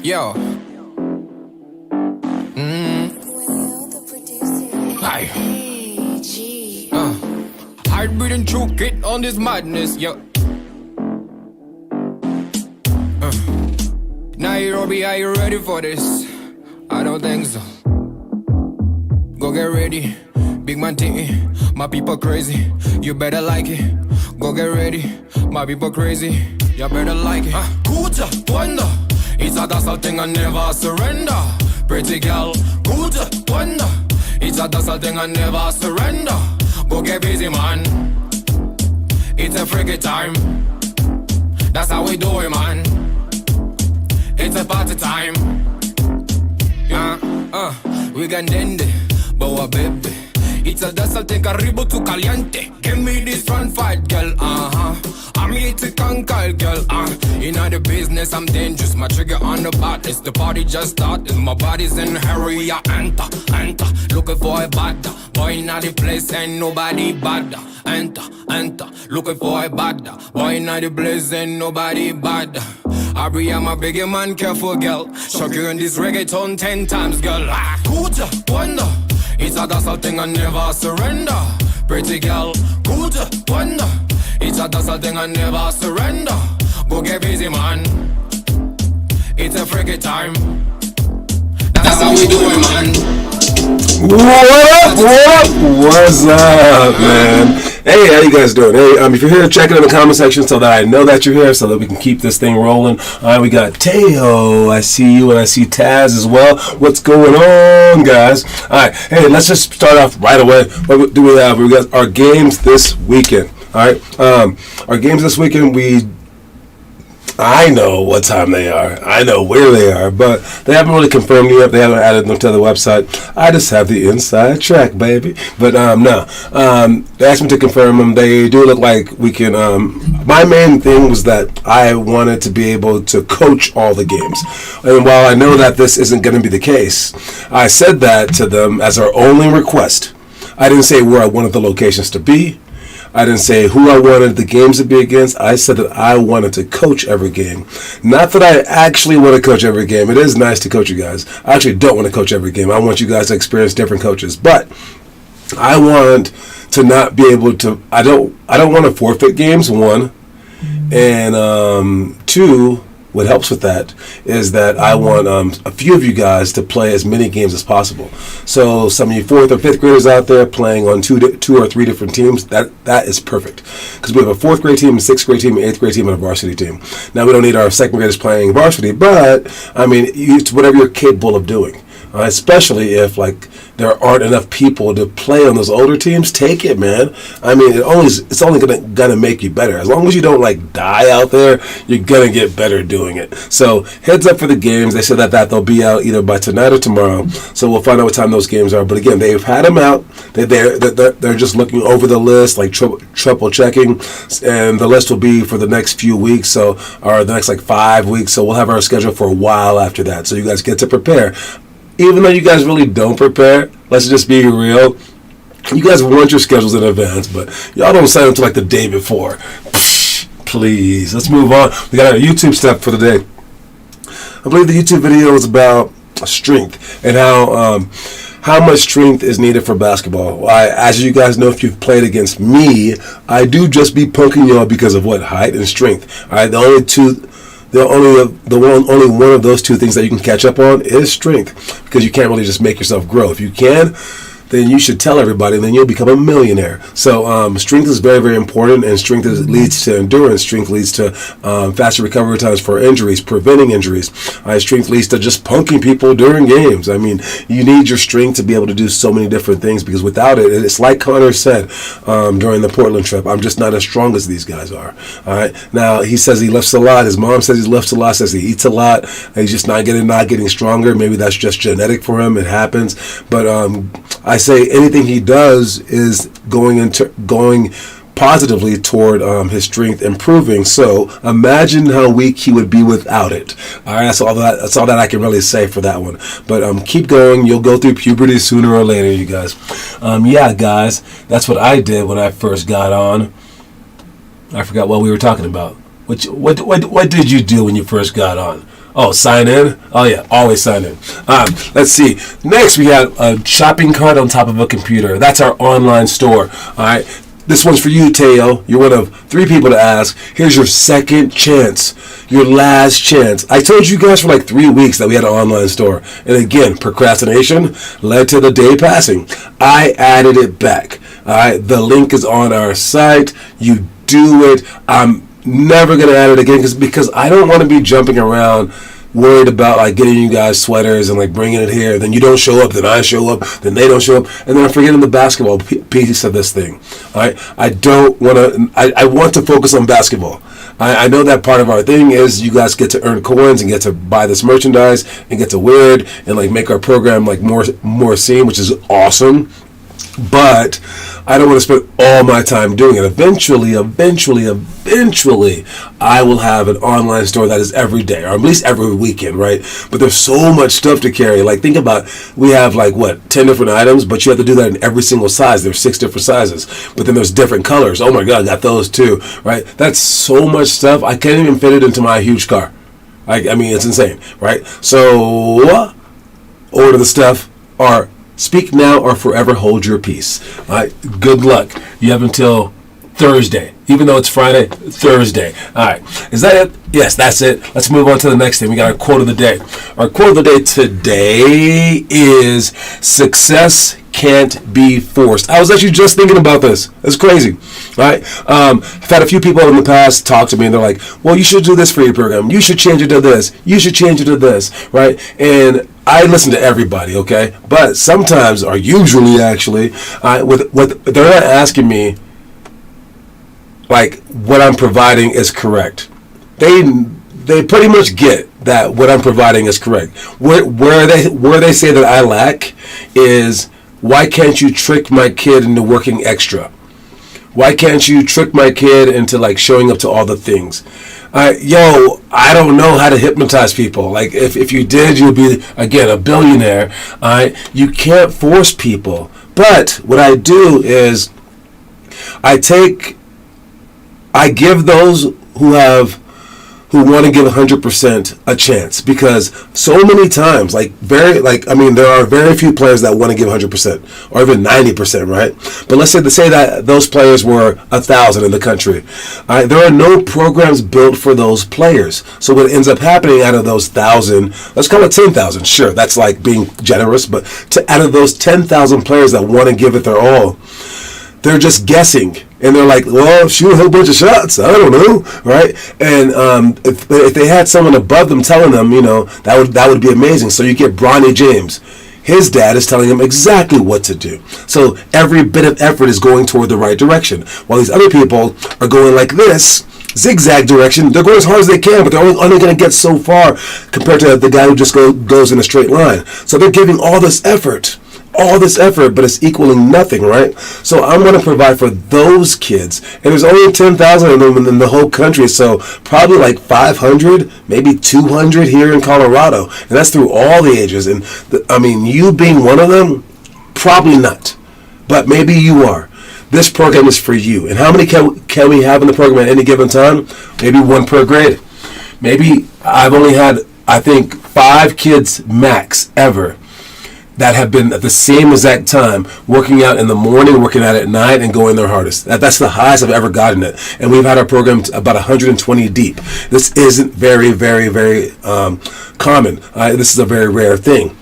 Yo. Hi. Hard breathing through kid on this madness, yo. Nairobi, are you ready for this? I don't think so. Go get ready, big man thing. My people crazy, you better like it. Go get ready, my people crazy, you better like it. Good wonder, it's a dazzle thing and never surrender. Pretty girl, good wonder, it's a dazzle thing and never surrender. Go get busy, man. It's a freaky time. That's how we do it, man. It's a party time. We can end it, boa baby. It's a dazzle thing, arriba tu caliente. Give me this one fight, girl. I'm here to conquer, girl. In the business, I'm dangerous. My trigger on the bot. It's the party just started. My body's in a hurry. I enter. Looking for a bad boy in the place, ain't nobody bad. Enter. Looking for a bad boy in the place, ain't nobody bad. I'm a bigger man, careful, girl. Shock you in this reggaeton 10 times, girl. Good wonder. It's a dazzle thing and never surrender. Pretty girl, good wonder. It's a dazzle thing and never surrender. Go get busy, man. It's a freaky time. That's how we do it, man. What's up, man? Hey, how you guys doing? Hey, if you're here, check it in the comment section so that I know that you're here, so that we can keep this thing rolling. All right, we got Teo. I see you, and I see Taz as well. What's going on, guys? All right, hey, let's just start off right away. What do we have? We got our games this weekend. All right, our games this weekend, I know what time they are. I know where they are, but they haven't really confirmed yet. They haven't added them to the website. I just have the inside track, baby. But no, they asked me to confirm them. They do look like we can. My main thing was that I wanted to be able to coach all the games. And while I know that this isn't going to be the case, I said that to them as our only request. I didn't say where I wanted the locations to be. I didn't say who I wanted the games to be against. I said that I wanted to coach every game. Not that I actually want to coach every game. It is nice to coach you guys. I actually don't want to coach every game. I want you guys to experience different coaches. But I want to not be able to. I don't want to forfeit games, one. And two, what helps with that is that I want a few of you guys to play as many games as possible. So some of you 4th or 5th graders out there playing on two or three different teams, that is perfect. Because we have a 4th grade team, a 6th grade team, an 8th grade team, and a varsity team. Now we don't need our 2nd graders playing varsity, but I mean, it's whatever you're capable of doing. Especially if there aren't enough people to play on those older teams, take it, man. I mean, it's only gonna make you better. As long as you don't die out there, you're gonna get better doing it. So heads up for the games. They said that they'll be out either by tonight or tomorrow. So we'll find out what time those games are. But again, they've had them out. They're just looking over the list, triple checking, and the list will be for the next few weeks. or the next 5 weeks. So we'll have our schedule for a while after that. So you guys get to prepare. Even though you guys really don't prepare, let's just be real. You guys want your schedules in advance, but y'all don't sign until the day before. Please, let's move on. We got our YouTube stuff for the day. I believe the YouTube video is about strength and how much strength is needed for basketball. As you guys know, if you've played against me, I do just be poking y'all because of what? Height and strength. All right, only one of those two things that you can catch up on is strength, because you can't really just make yourself grow. If you can, then you should tell everybody, and then you'll become a millionaire. So strength is very, very important, and strength leads to endurance. Strength leads to faster recovery times for injuries, preventing injuries. Strength leads to just punking people during games. I mean, you need your strength to be able to do so many different things, because without it, it's like Connor said during the Portland trip, I'm just not as strong as these guys are. All right. Now, he says he lifts a lot. His mom says he lifts a lot, says he eats a lot. He's just not getting stronger. Maybe that's just genetic for him. It happens. But I say anything he does is going positively toward his strength improving. So imagine how weak he would be without it. All right, that's all that I can really say for that one. But keep going. You'll go through puberty sooner or later, you guys. Yeah, guys, that's what I did when I first got on. I forgot what we were talking about. What did you do when you first got on? Oh, sign in? Oh, yeah, always sign in. Let's see. Next, we have a shopping cart on top of a computer. That's our online store. All right. This one's for you, Teo. You're one of 3 people to ask. Here's your second chance, your last chance. I told you guys for like 3 weeks that we had an online store. And again, procrastination led to the day passing. I added it back. All right. The link is on our site. You do it. I'm never going to add it again because I don't want to be jumping around worried about like getting you guys sweaters and like bringing it here. Then you don't show up, then I show up, then they don't show up, and then I'm forgetting the basketball piece of this thing. All right, I don't want to. I want to focus on basketball. I know that part of our thing is you guys get to earn coins and get to buy this merchandise and get to wear it and like make our program like more seen, which is awesome. But I don't want to spend all my time doing it. Eventually, I will have an online store that is every day, or at least every weekend, right? But there's so much stuff to carry. Like, think about, we have like, 10 different items, but you have to do that in every single size. There's 6 different sizes, but then there's different colors. Oh my God, I got those too, right? That's so much stuff. I can't even fit it into my huge car. I mean, it's insane, right? So, order the stuff, or speak now or forever hold your peace. All right, good luck. You have until Thursday. Even though it's Friday, Thursday. All right, is that it? Yes, that's it. Let's move on to the next thing. We got our quote of the day. Our quote of the day today is success can't be forced. I was actually just thinking about this. It's crazy. All right. I've had a few people in the past talk to me and they're like, well, you should do this for your program. You should change it to this. You should change it to this. Right. And I listen to everybody. Okay. But sometimes, or usually actually, what they're not asking me, like what I'm providing is correct. They pretty much get that what I'm providing is correct. Where they say that I lack is, why can't you trick my kid into working extra? Why can't you trick my kid into like showing up to all the things? I don't know how to hypnotize people. Like if you did, you'd be again a billionaire. You can't force people. But what I do is I give those who want to give 100% a chance, because so many times, there are very few players that want to give 100% or even 90%, right? But let's say that those players were 1,000 in the country. There are no programs built for those players. So what ends up happening out of those 1,000, let's call it 10,000. Sure, that's like being generous, but out of those 10,000 players that want to give it their all, they're just guessing. And they're like, well, shoot a whole bunch of shots. I don't know, right? And if they had someone above them telling them, that would be amazing. So you get Bronny James. His dad is telling him exactly what to do. So every bit of effort is going toward the right direction. While these other people are going like this, zigzag direction. They're going as hard as they can, but they're only going to get so far compared to the guy who just goes in a straight line. So they're giving all this effort, but it's equaling nothing, right? So I'm going to provide for those kids. And there's only 10,000 of them in the whole country, so probably like 500, maybe 200 here in Colorado. And that's through all the ages. And you being one of them, probably not. But maybe you are. This program is for you. And how many can we have in the program at any given time? Maybe 1 per grade. Maybe I've only had, I think, 5 kids max ever that have been at the same exact time, working out in the morning, working out at night, and going their hardest. That's the highest I've ever gotten it. And we've had our program about 120 deep. This isn't very, very, very common. This is a very rare thing.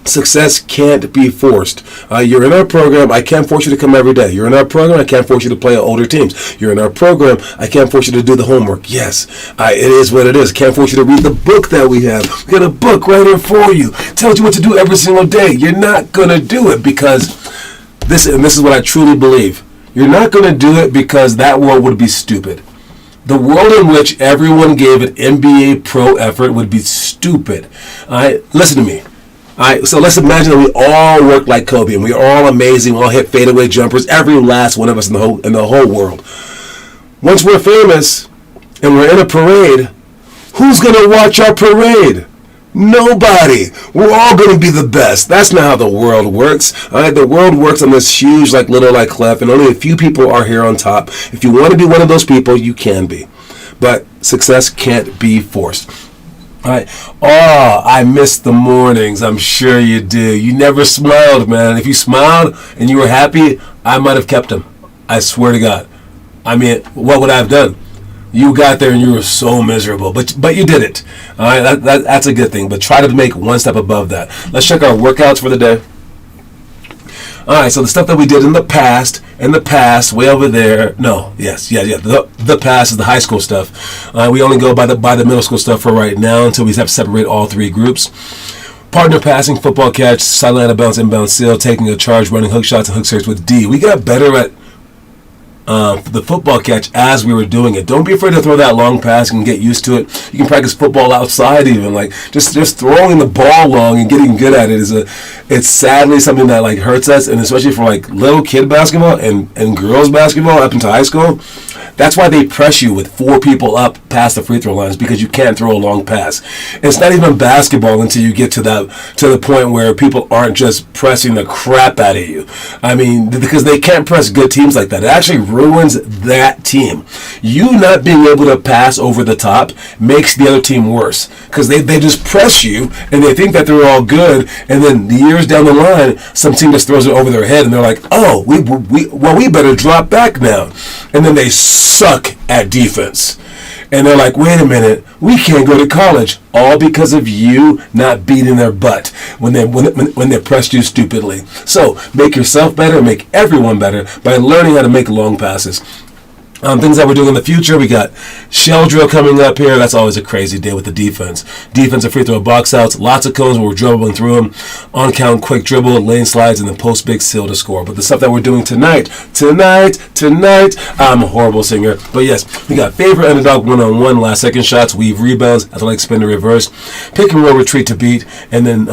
Success can't be forced. You're in our program. I can't force you to come every day. You're in our program. I can't force you to play older teams. You're in our program. I can't force you to do the homework. Yes, it is what it is. Can't force you to read the book that we have. We got a book right here for you. Tells you what to do every single day. You're not going to do it because this is what I truly believe. You're not going to do it because that world would be stupid. The world in which everyone gave an NBA pro effort would be stupid. All right, listen to me. All right, so let's imagine that we all work like Kobe and we're all amazing. We all hit fadeaway jumpers, every last one of us in the whole world. Once we're famous and we're in a parade, who's going to watch our parade? Nobody. We're all going to be the best. That's not how the world works. All right, the world works on this huge, little clef, and only a few people are here on top. If you want to be one of those people, you can be. But success can't be forced. All right. Oh, I missed the mornings. I'm sure you do. You never smiled, man. If you smiled and you were happy, I might have kept them. I swear to God. I mean, what would I have done? You got there and you were so miserable, but you did it. All right, that's a good thing. But try to make one step above that. Let's check our workouts for the day. All right, so the stuff that we did in the past, way over there. No, yes. The past is the high school stuff. We only go by the middle school stuff for right now until we have to separate all three groups. Partner passing, football catch, sideline out of bounds, inbound seal, taking a charge, running hook shots and hook serves with D. We got better at the football catch as we were doing it. Don't be afraid to throw that long pass and get used to it. You can practice football outside even. Like just throwing the ball long and getting good at it it's sadly something that like hurts us, and especially for like little kid basketball and girls basketball up into high school. That's why they press you with 4 people up past the free throw lines, because you can't throw a long pass. It's not even basketball until you get to the point where people aren't just pressing the crap out of you. I mean, because they can't press good teams like that. It actually ruins that team. You not being able to pass over the top makes the other team worse, because they just press you and they think that they're all good, and then the years down the line, some team just throws it over their head and they're like, oh, we better drop back now. And then they suck at defense. And they're like, wait a minute, we can't go to college. All because of you not beating their butt when they pressed you stupidly. So make yourself better, make everyone better by learning how to make long passes. Things that we're doing in the future, we got shell drill coming up here. That's always a crazy day with the defense. Defensive free throw box outs, lots of cones where we're dribbling through them. On count, quick dribble, lane slides, and then post big seal to score. But the stuff that we're doing tonight, I'm a horrible singer. But yes, we got favorite underdog one-on-one, last second shots, weave rebounds, athletic spin to reverse, pick and roll retreat to beat, and then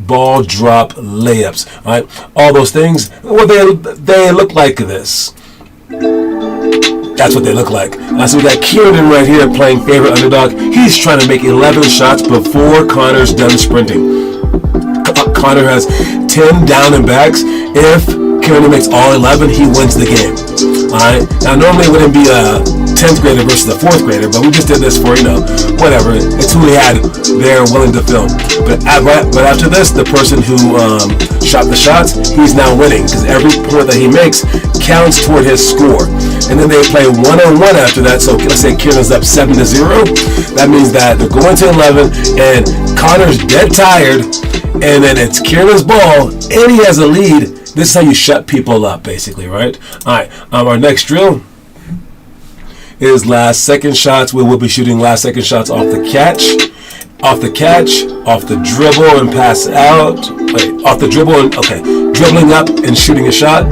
ball drop layups. All right, all those things, well, they look like this. That's what they look like. So we got Kieran right here playing favorite underdog. He's trying to make 11 shots before Connor's done sprinting. Connor has 10 down and backs. If Kieran makes all 11, he wins the game. Alright? Now normally it wouldn't be a 10th grader versus a 4th grader, but we just did this for, whatever. It's who we had there willing to film. But after this, the person who shot the shots, he's now winning, because every point that he makes counts toward his score. And then they play one-on-one after that. So let's say Kieran's up 7-0. That means that they're going to 11, and Connor's dead tired, and then it's Kieran's ball, and he has a lead. This is how you shut people up, basically, right? All right, our next drill is last second shots. We will be shooting last second shots off the catch, off the dribble and pass out. Wait, off the dribble and, dribbling up and shooting a shot.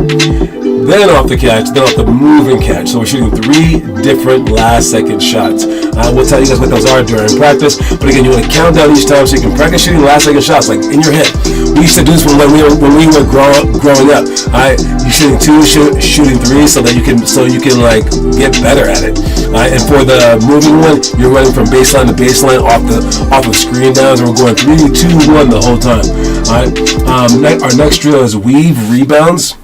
Then off the catch, then off the move and catch. So we're shooting 3 different last second shots. We'll tell you guys what those are during practice. But again, you want to count down each time so you can practice shooting last second shots, like in your head. We used to do this when we were growing up. You're shooting 2, shooting 3, so you can like get better at it. And for the moving one, you're running from baseline to baseline off the screen downs, and we're going 3, 2, 1 the whole time. Our next drill is weave rebounds.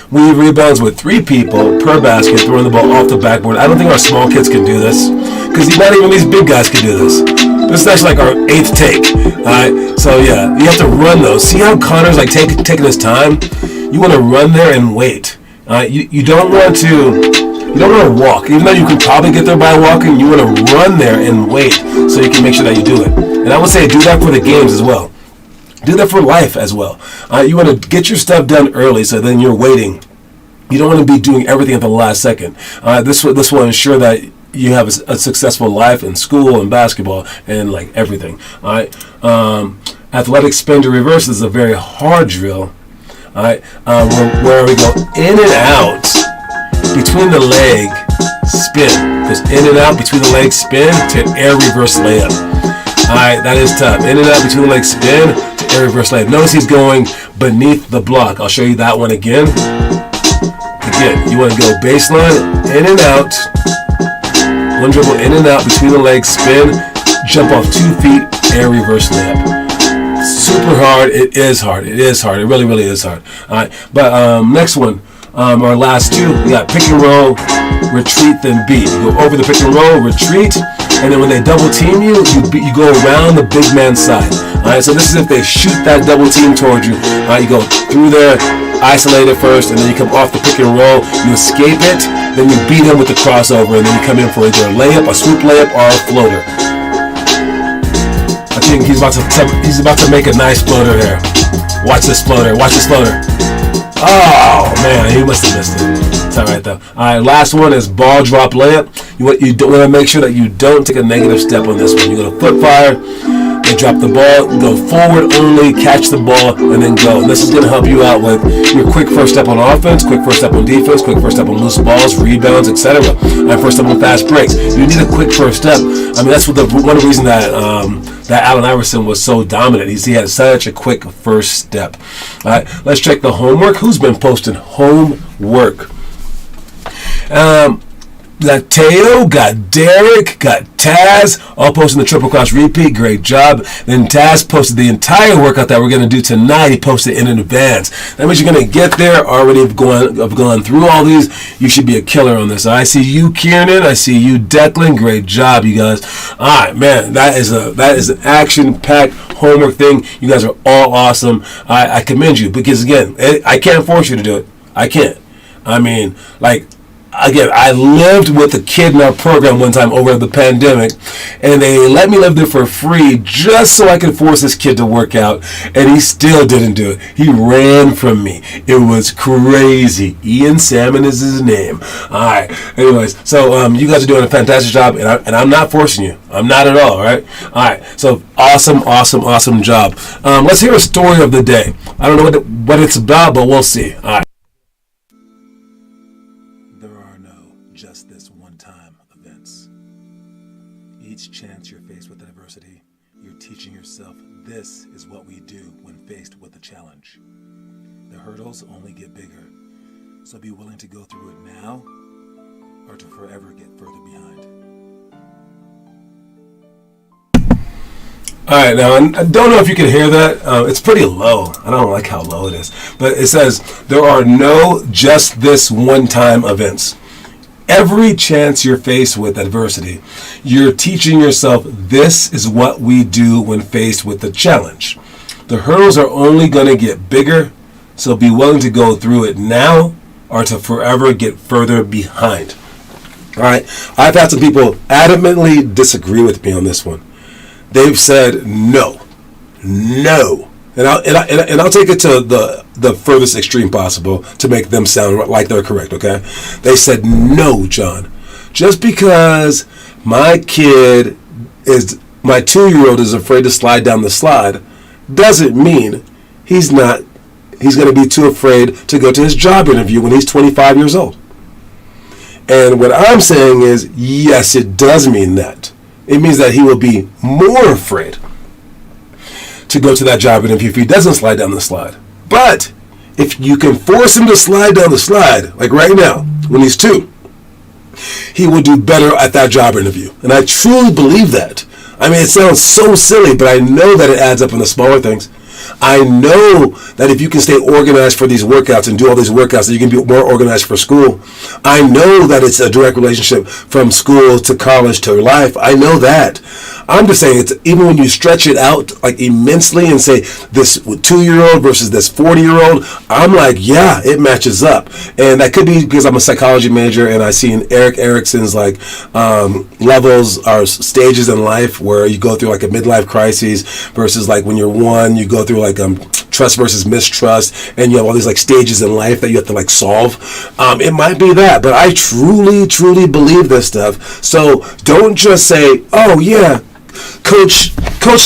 Weave rebounds with 3 people per basket, throwing the ball off the backboard. I don't think our small kids can do this, because not even these big guys can do this. This is actually like our 8th take. So yeah, you have to run those. See how Connor's like taking his time? You want to run there and wait. You don't want to walk. Even though you can probably get there by walking, you want to run there and wait so you can make sure that you do it. And I would say do that for the games as well. Do that for life as well. You want to get your stuff done early, so then you're waiting. You don't want to be doing everything at the last second. This will ensure that you have a successful life in school and basketball and like everything. All right. Athletic spin to reverse is a very hard drill. All right. Where we go in and out between the leg spin. Goes in and out between the leg spin to air reverse layup. All right, that is tough. In and out between the leg spin to air reverse layup. Notice he's going beneath the block. I'll show you that one again. Again, you want to go baseline, in and out. One dribble in and out between the legs, spin, jump off 2 feet, air reverse layup. Super hard. It is hard. It really, really is hard. All right, but next one, our last 2, we got pick and roll, retreat, then beat. You go over the pick and roll, retreat, and then when they double team you, you go around the big man's side. All right, so this is if they shoot that double team towards you. All right, you go through there, isolate it first, and then you come off the pick and roll. You escape it, then you beat him with the crossover, and then you come in for either a layup, a swoop layup, or a floater. I think he's about to make a nice floater there. Watch this floater. Watch this floater. Oh man, he must have missed it. It's all right though. All right, last one is ball drop layup. You want to make sure that you don't take a negative step on this one. You're gonna foot fire. They drop the ball, go forward only, catch the ball, and then go. And this is going to help you out with your quick first step on offense, quick first step on defense, quick first step on loose balls, rebounds, etc. And first step on fast breaks. You need a quick first step. I mean, that's one of the reason that that Allen Iverson was so dominant. He had such a quick first step. All right, let's check the homework. Who's been posting homework? Got Teo, got Derek, got Taz, all posting the triple cross repeat. Great job. Then Taz posted the entire workout that we're going to do tonight. He posted it in advance. That means you're going to get there already. Have gone through all these. You should be a killer on this. I see you, Kiernan. I see you, Declan. Great job, you guys. All right, man. That is an action-packed homework thing. You guys are all awesome. I commend you because again, I can't force you to do it. I can't. I mean, like. Again, I lived with a kid in our program one time over the pandemic, and they let me live there for free just so I could force this kid to work out, and he still didn't do it. He ran from me. It was crazy. Ian Salmon is his name. All right. Anyways, so you guys are doing a fantastic job, and I'm not forcing you. I'm not at all, right? All right. So awesome job. Let's hear a story of the day. I don't know what it's about, but we'll see. All right. Just this one-time events. Each chance you're faced with adversity, you're teaching yourself this is what we do when faced with a challenge. The hurdles only get bigger, so be willing to go through it now or to forever get further behind. All right, now I don't know if you can hear that. It's pretty low. I don't like how low it is. But it says, there are no just this one-time events. Every chance you're faced with adversity, you're teaching yourself this is what we do when faced with a challenge. The hurdles are only going to get bigger, so be willing to go through it now or to forever get further behind. All right, I've had some people adamantly disagree with me on this one. They've said no. And I'll take it to the furthest extreme possible to make them sound like they're correct, okay? They said, no, John. Just because my 2-year-old is afraid to slide down the slide doesn't mean he's going to be too afraid to go to his job interview when he's 25 years old. And what I'm saying is, yes, it does mean that. It means that he will be more afraid to go to that job interview if he doesn't slide down the slide. But if you can force him to slide down the slide, like right now, when he's 2, he will do better at that job interview. And I truly believe that. I mean, it sounds so silly, but I know that it adds up in the smaller things. I know that if you can stay organized for these workouts and do all these workouts, that you can be more organized for school. I know that it's a direct relationship from school to college to life. I know that. I'm just saying, it's even when you stretch it out like immensely and say this 2-year-old versus this 40-year-old, I'm like, yeah, it matches up. And that could be because I'm a psychology major and I see in Erik Erikson's like levels or stages in life where you go through like a midlife crisis versus like when you're 1, you go through like trust versus mistrust, and you have all these like stages in life that you have to like solve. It might be that, but I truly believe this stuff. So don't just say, oh yeah, coach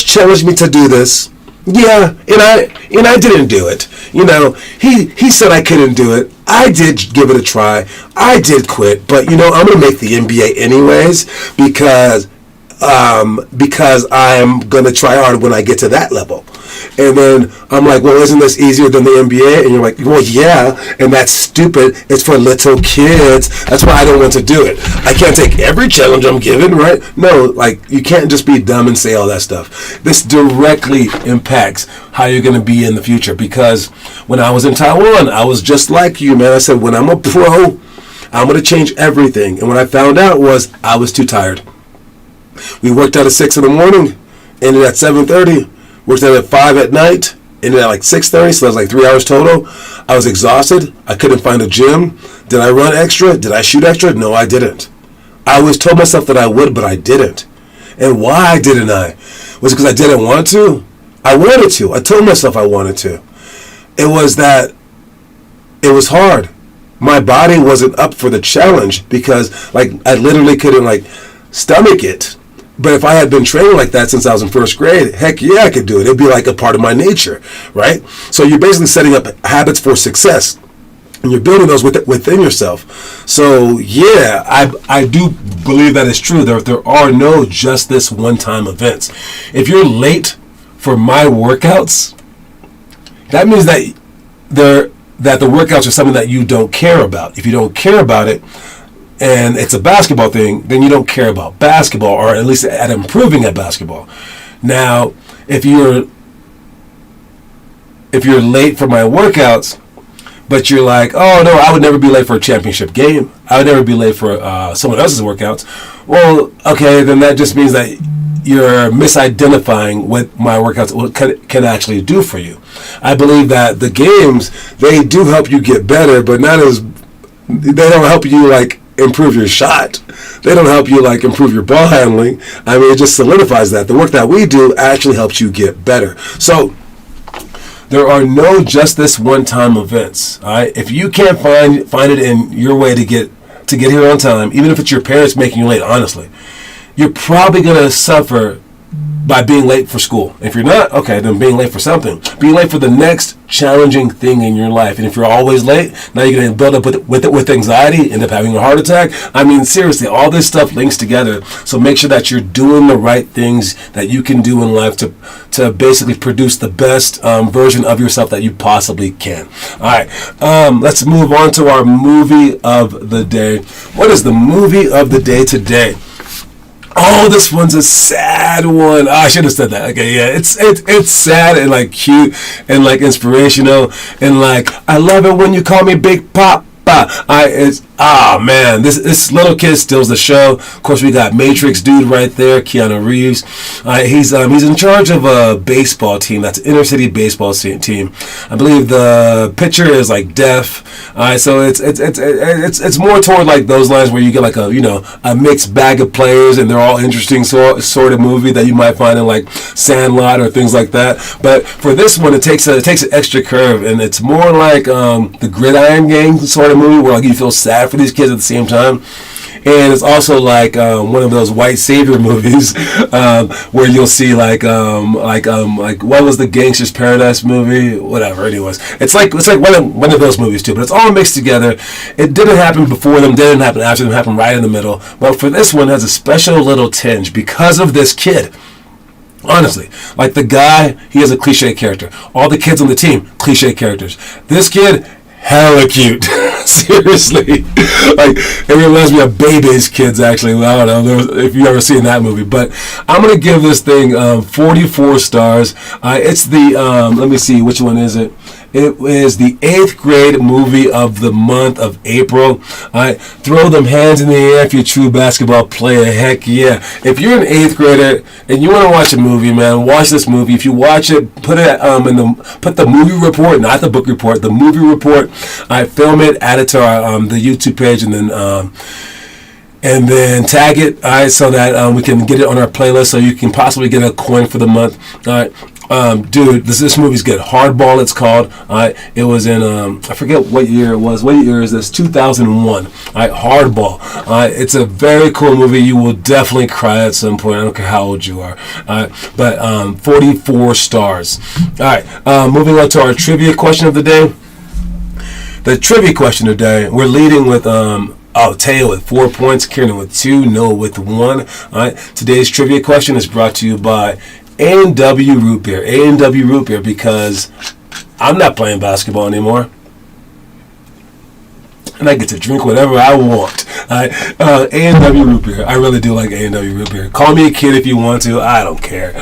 challenged me to do this. Yeah, and I didn't do it. You know, he said I couldn't do it. I did give it a try. I did quit, but you know, I'm gonna make the NBA anyways because I'm gonna try hard when I get to that level. And then I'm like, well, isn't this easier than the NBA? And you're like, well, yeah, and that's stupid. It's for little kids. That's why I don't want to do it. I can't take every challenge I'm given, right? No, like, you can't just be dumb and say all that stuff. This directly impacts how you're going to be in the future, because when I was in Taiwan, I was just like you, man. I said, when I'm a pro, I'm going to change everything. And what I found out was I was too tired. We worked out at 6 in the morning, ended at 7:30. Worked out at 5 at night, ended at like 6:30. So that was like 3 hours total. I was exhausted. I couldn't find a gym. Did I run extra? Did I shoot extra? No, I didn't. I always told myself that I would, but I didn't. And why didn't I? Was it because I didn't want to? I wanted to. I told myself I wanted to. It was that it was hard. My body wasn't up for the challenge because like I literally couldn't like stomach it. But if I had been training like that since I was in first grade, heck yeah, I could do it. It'd be like a part of my nature, right? So you're basically setting up habits for success. And you're building those within yourself. So yeah, I do believe that is true. There are no just this one-time events. If you're late for my workouts, that means that the workouts are something that you don't care about. If you don't care about it, and it's a basketball thing, then you don't care about basketball, or at least at improving at basketball. Now, if you're late for my workouts, but you're like, oh no, I would never be late for a championship game. I would never be late for someone else's workouts. Well, okay, then that just means that you're misidentifying what my workouts can actually do for you. I believe that the games, they do help you get better, but they don't help you like improve your shot. They don't help you like improve your ball handling. I mean, it just solidifies that. The work that we do actually helps you get better. So there are no just this one-time events. All right, if you can't find it in your way to get here on time, even if it's your parents making you late, honestly, you're probably gonna suffer by being late for school. If you're not, okay, then being late for something. Being late for the next challenging thing in your life. And if you're always late, now you're going to build up with anxiety, end up having a heart attack. I mean, seriously, all this stuff links together. So make sure that you're doing the right things that you can do in life to basically produce the best version of yourself that you possibly can. All right, let's move on to our movie of the day. What is the movie of the day today? Oh, this one's a sad one. Oh, I should have said that. Okay, yeah, it's sad and like cute and like inspirational and like I love it when you call me Big Papa. Man, this little kid steals the show. Of course, we got Matrix dude right there, Keanu Reeves. He's in charge of a baseball team. That's an inner city baseball team. I believe the pitcher is like deaf. So it's more toward like those lines where you get like a mixed bag of players and they're all interesting sort of movie that you might find in like Sandlot or things like that. But for this one, it takes an extra curve and it's more like the Gridiron Gang sort of movie where like you feel sad for these kids at the same time. And it's also like one of those white savior movies where you'll see like what was the Gangster's Paradise movie? Whatever. Anyways, it's like one of those movies too. But it's all mixed together. It didn't happen before them. Didn't happen after them. Happened right in the middle. But for this one, it has a special little tinge because of this kid. Honestly, like the guy, he is a cliche character. All the kids on the team, cliche characters. This kid, hella cute. Seriously. Like, it reminds me of Baby's Kids, actually. I don't know if you've ever seen that movie. But I'm going to give this thing 44 stars. It's the, let me see, which one is it? It is the 8th grade movie of the month of April. Throw them hands in the air if you're a true basketball player. Heck yeah. If you're an 8th grader and you want to watch a movie, man, watch this movie. If you watch it, put it put the movie report, not the book report, the movie report. Film it, add it to our the YouTube page, and then tag it, all right, so that we can get it on our playlist, so you can possibly get a coin for the month. All right. Dude, this movie's good. Hardball, it's called. It was in I forget what year it was. What year is this? 2001. Hardball. It's a very cool movie. You will definitely cry at some point. I don't care how old you are. But 44 stars. All right. Moving on to our trivia question of the day. The trivia question today, we're leading with Teo with 4 points, Kieran with 2, Noah with 1. All right. Today's trivia question is brought to you by A&W Root Beer. A&W Root Beer, because I'm not playing basketball anymore. And I get to drink whatever I want. A&W Root Beer. I really do like A&W Root Beer. Call me a kid if you want to. I don't care.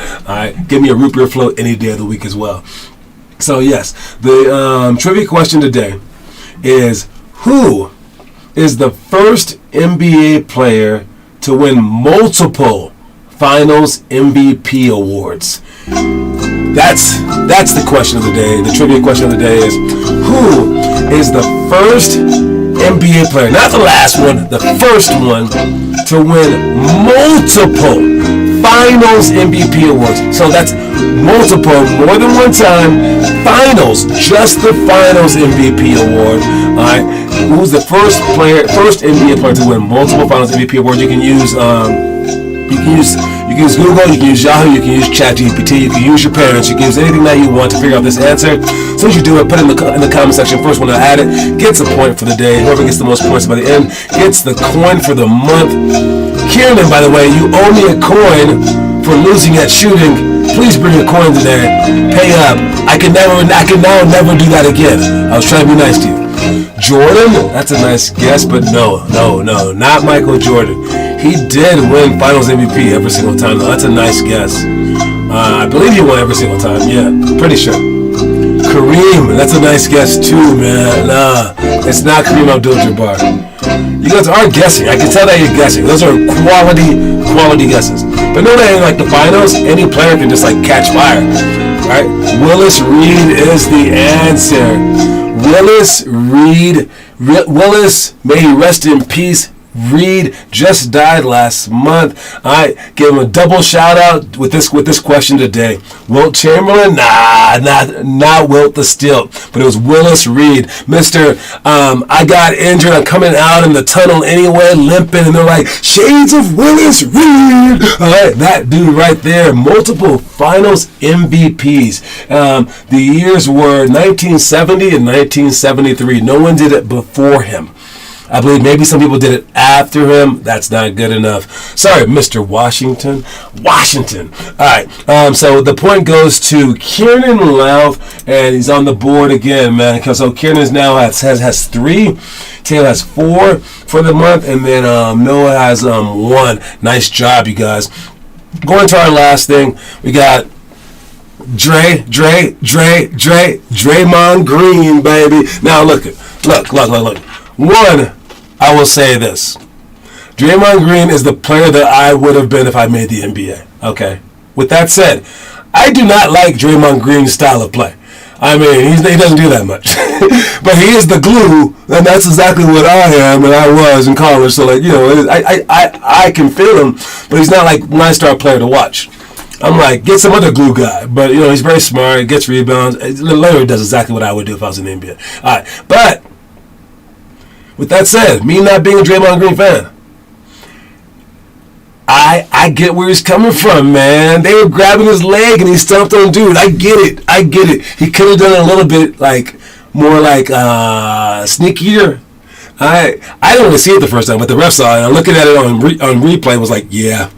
Give me a root beer float any day of the week as well. So yes, the trivia question today is, who is the first NBA player to win multiple Finals MVP awards? That's the question of the day. The trivia question of the day is, who is the first NBA player, not the last one, the first one to win multiple Finals MVP awards? So that's multiple, more than one time. Finals, just the Finals MVP award. All right, who's the first NBA player to win multiple Finals MVP awards? You can use Google, you can use Yahoo, you can use ChatGPT, you can use your parents, you can use anything that you want to figure out this answer. As soon as you do it, put it in the comment section. First one to add it gets a point for the day. Whoever gets the most points by the end gets the coin for the month. Kieran, by the way, you owe me a coin for losing at shooting. Please bring a coin today. Pay up. I can now never do that again. I was trying to be nice to you. Jordan, that's a nice guess, but no, not Michael Jordan. He did win Finals MVP every single time, though. That's a nice guess. I believe he won every single time. Yeah, pretty sure. Kareem, that's a nice guess too, man. Nah, it's not Kareem Abdul-Jabbar. You guys are guessing. I can tell that you're guessing. Those are quality guesses. But no, that ain't like the finals. Any player can just like catch fire, right? Willis Reed is the answer. Willis Reed. Willis, may he rest in peace. Reed just died last month. I gave him a double shout out with this question today. Wilt Chamberlain? Not Wilt the Stilt, but it was Willis Reed. Mr. I got injured. I'm coming out in the tunnel anyway, limping, and they're like, shades of Willis Reed. All right, that dude right there. Multiple Finals MVPs. The years were 1970 and 1973. No one did it before him. I believe maybe some people did it after him. That's not good enough. Sorry, Mr. Washington. All right. So the point goes to Kieran Louth, and he's on the board again, man. So Kieran now has 3. Taylor has 4 for the month, and then Noah has 1. Nice job, you guys. Going to our last thing, we got Draymond Green, baby. Now look. One, I will say this. Draymond Green is the player that I would have been if I made the NBA. Okay. With that said, I do not like Draymond Green's style of play. I mean, he doesn't do that much. But he is the glue, and that's exactly what I am and I was in college. So, like, you know, I can feel him, but he's not like my star player to watch. I'm like, get some other glue guy. But, you know, he's very smart, gets rebounds. Literally does exactly what I would do if I was in the NBA. All right. But with that said, me not being a Draymond Green fan, I get where he's coming from, man. They were grabbing his leg and he stomped on dude. I get it. He could have done it a little bit more sneakier. I didn't really see it the first time, but the ref saw it. And looking at it on replay was like, yeah,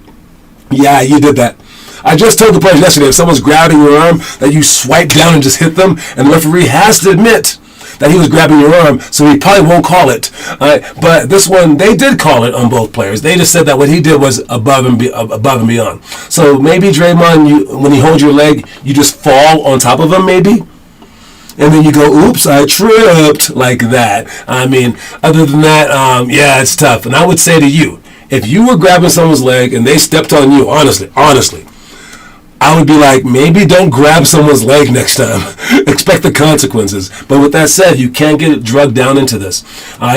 you did that. I just told the players yesterday, if someone's grabbing your arm, that you swipe down and just hit them, and the referee has to admit that he was grabbing your arm, so he probably won't call it. But this one, they did call it on both players. They just said that what he did was above and beyond. So maybe Draymond, when he holds your leg, you just fall on top of him, maybe? And then you go, oops, I tripped, like that. I mean, other than that, yeah, it's tough. And I would say to you, if you were grabbing someone's leg and they stepped on you, honestly, I would be like, maybe don't grab someone's leg next time. Expect the consequences. But with that said, you can't get drugged down into this.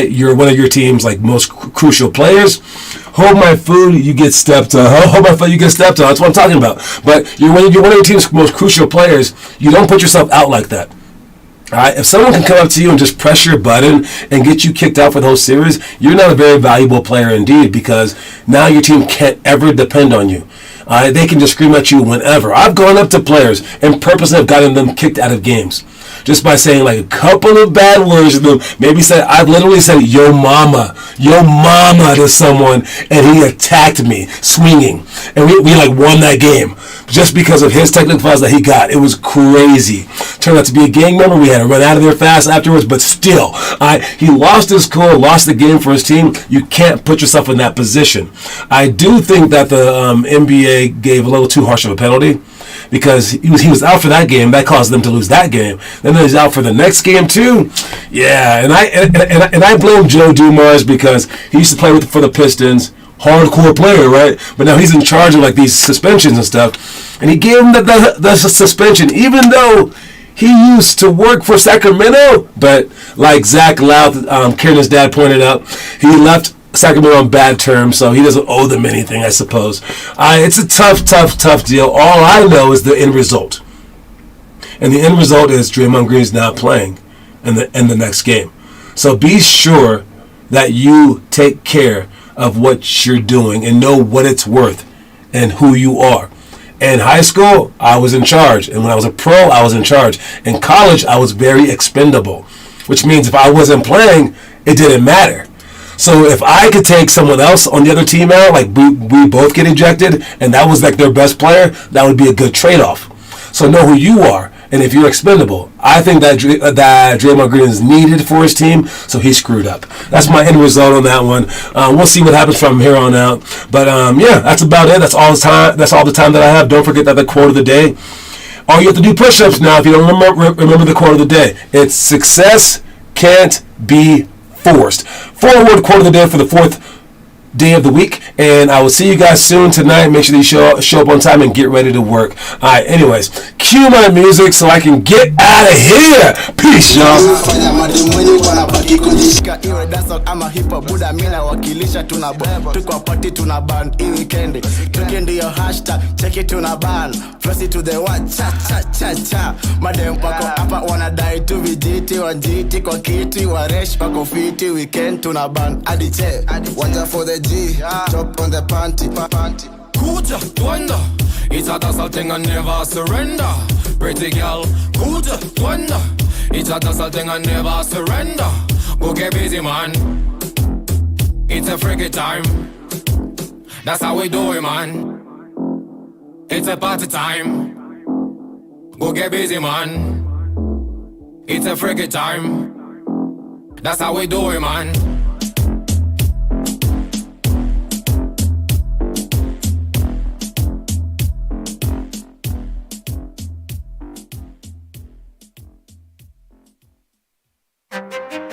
You're one of your team's most crucial players. Hold my food, you get stepped on. Hold my food, you get stepped on. That's what I'm talking about. But you're one of your team's most crucial players. You don't put yourself out like that. All right, if someone can come up to you and just press your button and get you kicked out for the whole series, you're not a very valuable player indeed, because now your team can't ever depend on you. They can just scream at you whenever. I've gone up to players and purposely have gotten them kicked out of games just by saying a couple of bad words to them. Maybe I've literally said yo mama to someone, and he attacked me swinging, and we won that game just because of his technical fouls that he got. It was crazy. Turned out to be a gang member. We had to run out of there fast afterwards, but still, he lost his cool, lost the game for his team. You can't put yourself in that position. I do think that the NBA gave a little too harsh of a penalty, because he was out for that game. That caused them to lose that game. Then he's out for the next game too. Yeah, and I blame Joe Dumars, because he used to play for the Pistons, hardcore player, right? But now he's in charge of like these suspensions and stuff. And he gave him the suspension, even though he used to work for Sacramento. But like Zach Louth, Kieran's dad pointed out, he left Sacramento on bad terms, so he doesn't owe them anything, I suppose. It's a tough deal. All I know is the end result. And the end result is Draymond Green's not playing in the next game. So be sure that you take care of what you're doing and know what it's worth and who you are. In high school, I was in charge. And when I was a pro, I was in charge. In college, I was very expendable, which means if I wasn't playing, it didn't matter. So if I could take someone else on the other team out, like we both get ejected, and that was like their best player, that would be a good trade-off. So know who you are, and if you're expendable. I think that Draymond Green is needed for his team, so he screwed up. That's my end result on that one. We'll see what happens from here on out. But yeah, that's about it. That's all the time that I have. Don't forget that the quote of the day. Oh, you have to do push-ups now if you don't remember the quote of the day. It's success can't be forced. Forward quote of the day for the 4th day of the week, and I will see you guys soon tonight. Make sure that you show up on time and get ready to work. Alright, anyways, cue my music so I can get out of here. Peace, y'all. For the G, chop on the panty. Kuja, wonder. It's a tussle thing and never surrender. Pretty girl, Kuja, wonder. It's a tussle thing and never surrender. Go get busy, man. It's a freaky time. That's how we do it, man. It's a party time. Go get busy, man. It's a freaky time. That's how we do it, man.